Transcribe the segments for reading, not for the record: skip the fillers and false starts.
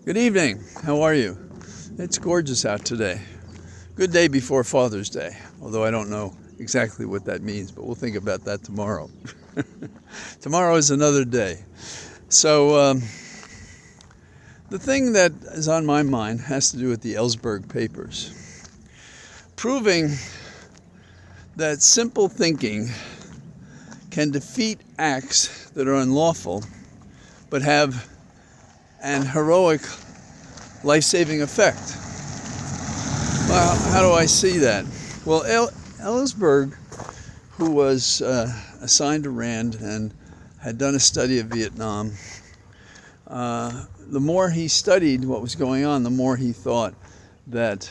Good evening. How are you? It's gorgeous out today. Good day before Father's Day, although I don't know exactly what that means, but we'll think about that tomorrow. Tomorrow is another day. So the thing that is on my mind has to do with the Ellsberg papers, proving that simple thinking can defeat acts that are unlawful but have an heroic life-saving effect. Well, how do I see that? Well, Ellsberg, who was assigned to Rand and had done a study of Vietnam, the more he studied what was going on, the more he thought that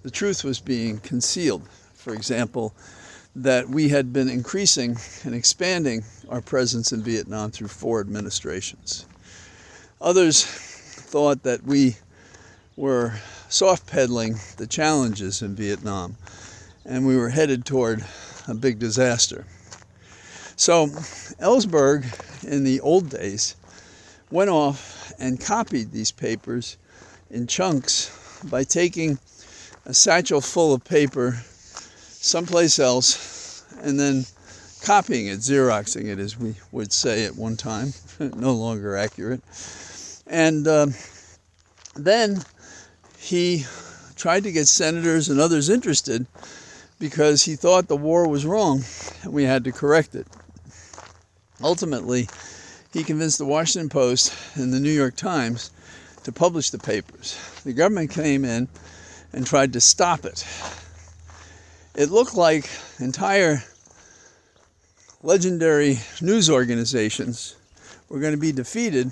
the truth was being concealed. For example, that we had been increasing and expanding our presence in Vietnam through 4 administrations. Others thought that we were soft-pedaling the challenges in Vietnam and we were headed toward a big disaster. So Ellsberg, in the old days, went off and copied these papers in chunks by taking a satchel full of paper someplace else and then copying it, Xeroxing it, as we would say at one time, no longer accurate. And then he tried to get senators and others interested because he thought the war was wrong and we had to correct it. Ultimately, he convinced the Washington Post and the New York Times to publish the papers. The government came in and tried to stop it. It looked like entire legendary news organizations were going to be defeated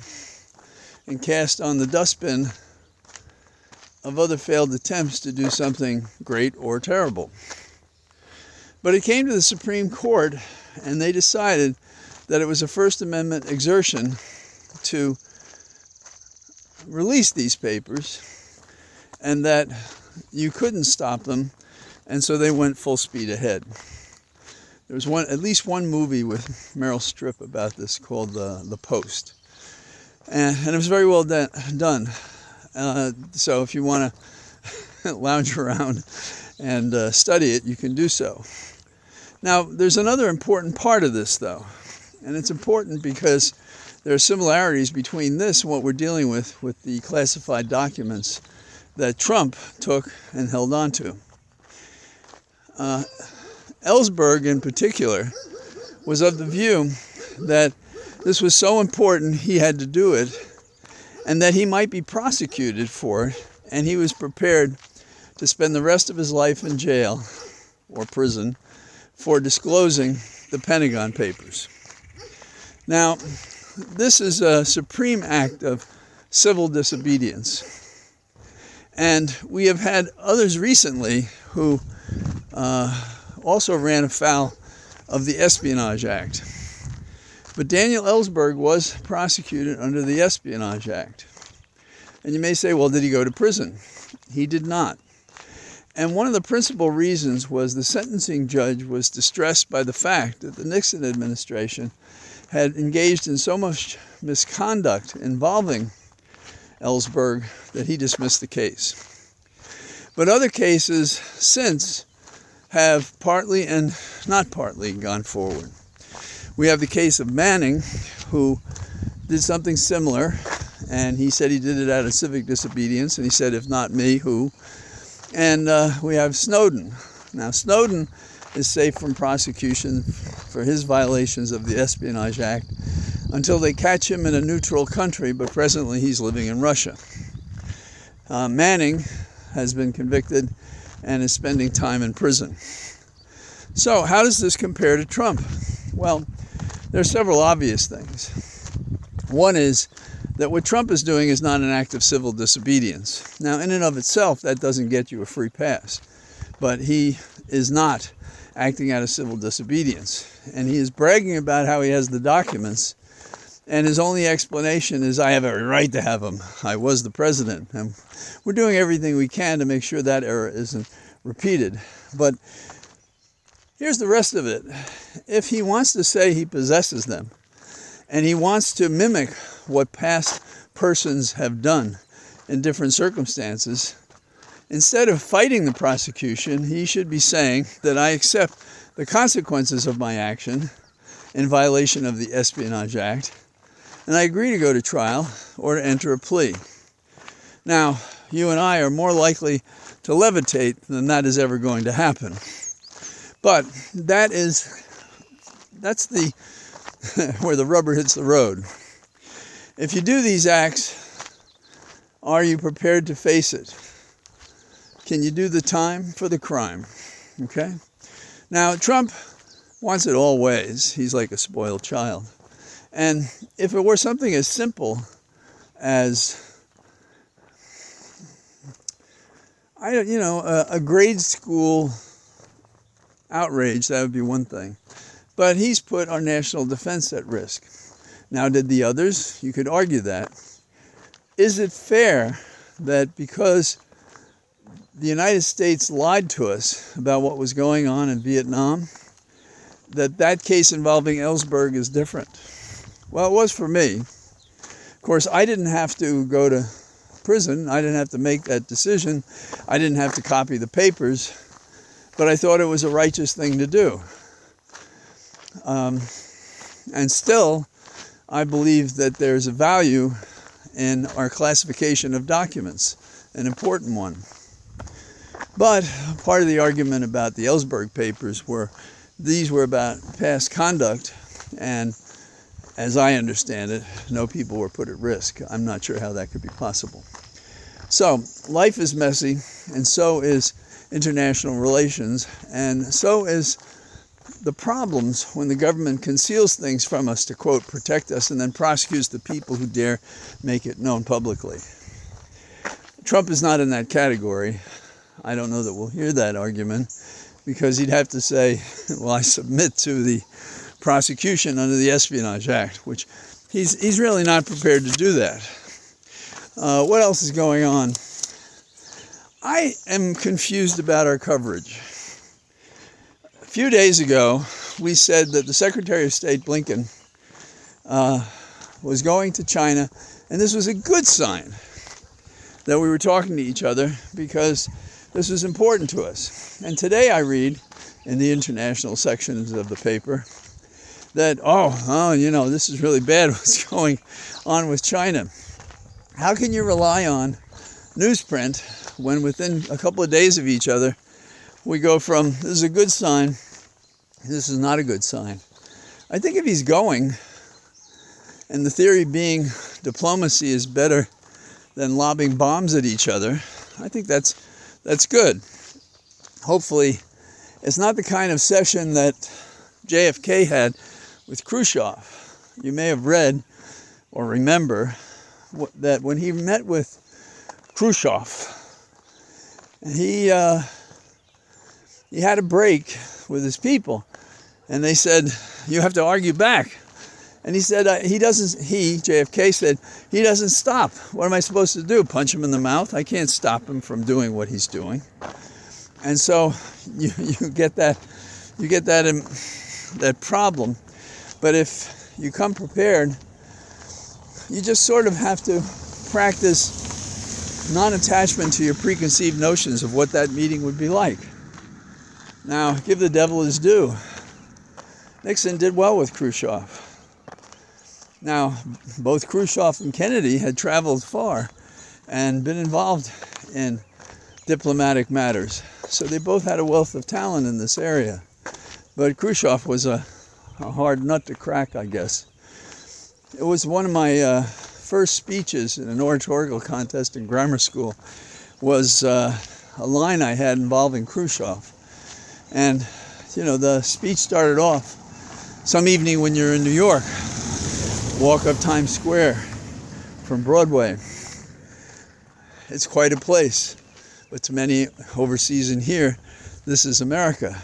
and cast on the dustbin of other failed attempts to do something great or terrible. But it came to the Supreme Court, and they decided that it was a First Amendment exertion to release these papers and that you couldn't stop them, and so they went full speed ahead. There was at least one movie with Meryl Streep about this called The Post. And it was very well done. So if you want to lounge around and study it, you can do so. Now, there's another important part of this, though. And it's important because there are similarities between this and what we're dealing with the classified documents that Trump took and held on to. Ellsberg, in particular, was of the view that this was so important he had to do it and that he might be prosecuted for it, and he was prepared to spend the rest of his life in jail or prison for disclosing the Pentagon Papers. Now, this is a supreme act of civil disobedience. And we have had others recently who also ran afoul of the Espionage Act. But Daniel Ellsberg was prosecuted under the Espionage Act. And you may say, well, did he go to prison? He did not. And one of the principal reasons was the sentencing judge was distressed by the fact that the Nixon administration had engaged in so much misconduct involving Ellsberg that he dismissed the case. But other cases since have partly and not partly gone forward. We have the case of Manning, who did something similar, and he said he did it out of civic disobedience, and he said, if not me, who? And we have Snowden. Now, Snowden is safe from prosecution for his violations of the Espionage Act until they catch him in a neutral country, but presently he's living in Russia. Manning has been convicted and is spending time in prison. So how does this compare to Trump? Well, there are several obvious things. One is that what Trump is doing is not an act of civil disobedience. Now, in and of itself, that doesn't get you a free pass. But he is not acting out of civil disobedience. And he is bragging about how he has the documents. And his only explanation is, I have every right to have them. I was the president. And we're doing everything we can to make sure that error isn't repeated. But here's the rest of it. If he wants to say he possesses them, and he wants to mimic what past persons have done in different circumstances, instead of fighting the prosecution, he should be saying that I accept the consequences of my action in violation of the Espionage Act, and I agree to go to trial or to enter a plea. Now, you and I are more likely to levitate than that is ever going to happen. But that's the where the rubber hits the road. If you do these acts, are you prepared to face it? Can you do the time for the crime? Okay? Now, Trump wants it all ways. He's like a spoiled child. And if it were something as simple as, a grade school outrage, that would be one thing. But he's put our national defense at risk. Now, did the others? You could argue that. Is it fair that because the United States lied to us about what was going on in Vietnam, that case involving Ellsberg is different? Well, it was for me. Of course, I didn't have to go to prison. I didn't have to make that decision. I didn't have to copy the papers. But I thought it was a righteous thing to do. And still, I believe that there's a value in our classification of documents, an important one. But part of the argument about the Ellsberg papers these were about past conduct, and as I understand it, no people were put at risk. I'm not sure how that could be possible. So, life is messy, and so is international relations, and so is the problems when the government conceals things from us to, quote, protect us, and then prosecutes the people who dare make it known publicly. Trump is not in that category. I don't know that we'll hear that argument, because he'd have to say, well, I submit to the prosecution under the Espionage Act, which he's really not prepared to do that. What else is going on? I am confused about our coverage. A few days ago, we said that the Secretary of State, Blinken, was going to China, and this was a good sign that we were talking to each other, because this was important to us. And today I read in the international sections of the paper that, this is really bad what's going on with China. How can you rely on newsprint when within a couple of days of each other, we go from, this is a good sign, this is not a good sign? I think if he's going, and the theory being diplomacy is better than lobbing bombs at each other, I think that's good. Hopefully, it's not the kind of session that JFK had with Khrushchev. You may have read or remember that when he met with Khrushchev, he had a break with his people, and they said, you have to argue back. And he said, JFK said, he doesn't stop. What am I supposed to do? Punch him in the mouth? I can't stop him from doing what he's doing. And so you get that problem. But if you come prepared, you just sort of have to practice non-attachment to your preconceived notions of what that meeting would be like. Now, give the devil his due. Nixon did well with Khrushchev. Now, both Khrushchev and Kennedy had traveled far and been involved in diplomatic matters. So they both had a wealth of talent in this area. But Khrushchev was a hard nut to crack, I guess. It was one of my first speeches in an oratorical contest in grammar school was a line I had involving Khrushchev. And, the speech started off, some evening when you're in New York, walk up Times Square from Broadway. It's quite a place, but to many overseas and here, this is America.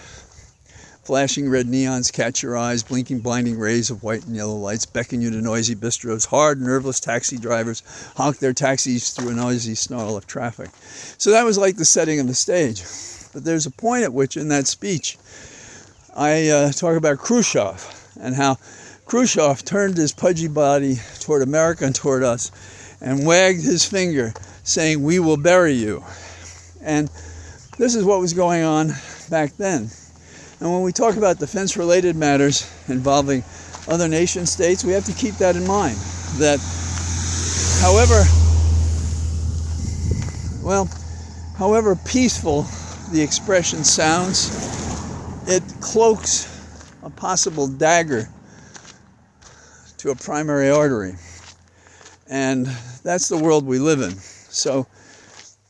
Flashing red neons catch your eyes, blinking blinding rays of white and yellow lights beckon you to noisy bistros. Hard, nerveless taxi drivers honk their taxis through a noisy snarl of traffic. So that was like the setting of the stage. But there's a point at which in that speech, I talk about Khrushchev and how Khrushchev turned his pudgy body toward America and toward us and wagged his finger, saying, "We will bury you." And this is what was going on back then. And when we talk about defense-related matters involving other nation states, we have to keep that in mind, that however peaceful the expression sounds, it cloaks a possible dagger to a primary artery. And that's the world we live in. So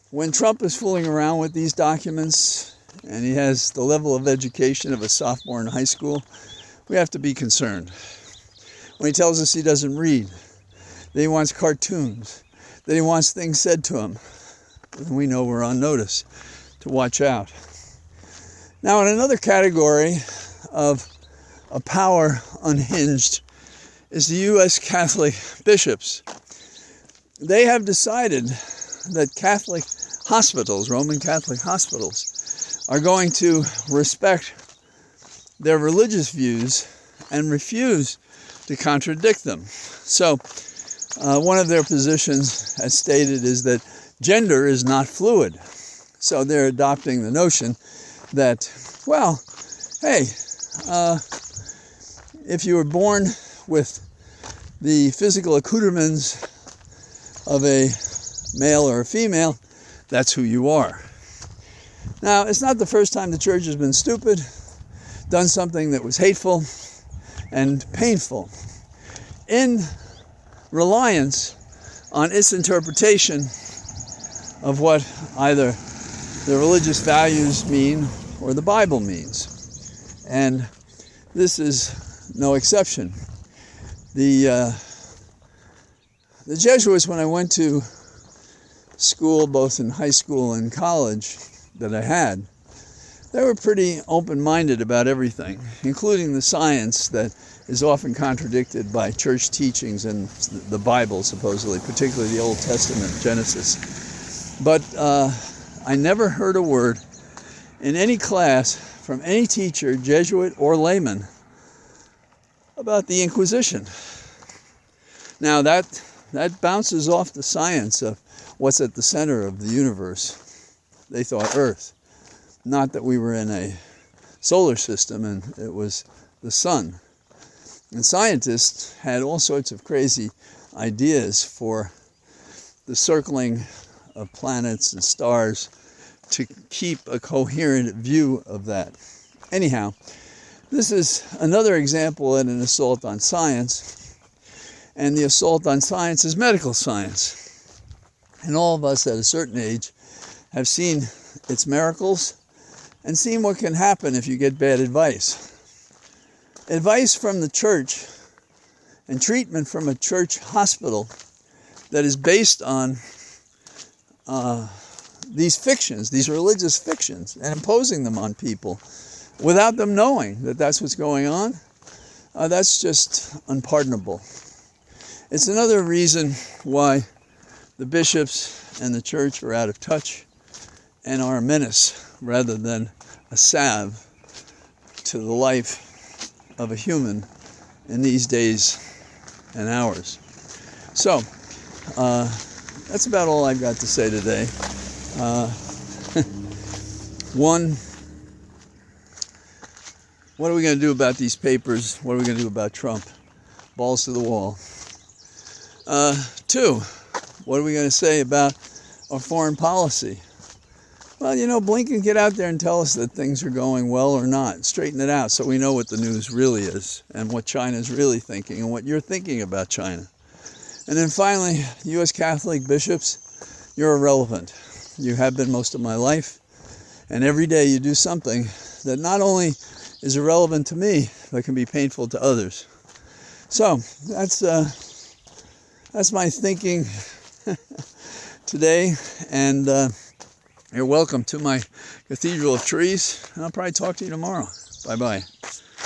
when Trump is fooling around with these documents, and he has the level of education of a sophomore in high school, we have to be concerned. When he tells us he doesn't read, that he wants cartoons, that he wants things said to him, then we know we're on notice to watch out. Now, in another category of a power unhinged is the U.S. Catholic bishops. They have decided that Catholic hospitals, Roman Catholic hospitals, are going to respect their religious views and refuse to contradict them. So, one of their positions, as stated, is that gender is not fluid. So they're adopting the notion that, well, hey, if you were born with the physical accoutrements of a male or a female, that's who you are. Now, it's not the first time the church has been stupid, done something that was hateful and painful, in reliance on its interpretation of what either the religious values mean or the Bible means. And this is no exception. The Jesuits, when I went to school, both in high school and college that I had, they were pretty open-minded about everything, including the science that is often contradicted by church teachings and the Bible, supposedly, particularly the Old Testament, Genesis. But I never heard a word in any class from any teacher, Jesuit or layman, about the Inquisition. Now that bounces off the science of what's at the center of the universe. They thought Earth, not that we were in a solar system and it was the sun. And scientists had all sorts of crazy ideas for the circling of planets and stars to keep a coherent view of that. Anyhow, this is another example in an assault on science, and the assault on science is medical science. And all of us at a certain age have seen its miracles and seen what can happen if you get bad advice. Advice from the church and treatment from a church hospital that is based on these fictions, these religious fictions, and imposing them on people without them knowing that that's what's going on, that's just unpardonable. It's another reason why the bishops and the church are out of touch and are a menace rather than a salve to the life of a human in these days and hours. So, that's about all I've got to say today. One, what are we going to do about these papers? What are we going to do about Trump? Balls to the wall. Two, what are we going to say about our foreign policy? Well, Blinken, get out there and tell us that things are going well or not. Straighten it out so we know what the news really is and what China's really thinking and what you're thinking about China. And then finally, U.S. Catholic bishops, you're irrelevant. You have been most of my life. And every day you do something that not only is irrelevant to me, but can be painful to others. So that's my thinking today. And you're welcome to my Cathedral of Trees. And I'll probably talk to you tomorrow. Bye-bye.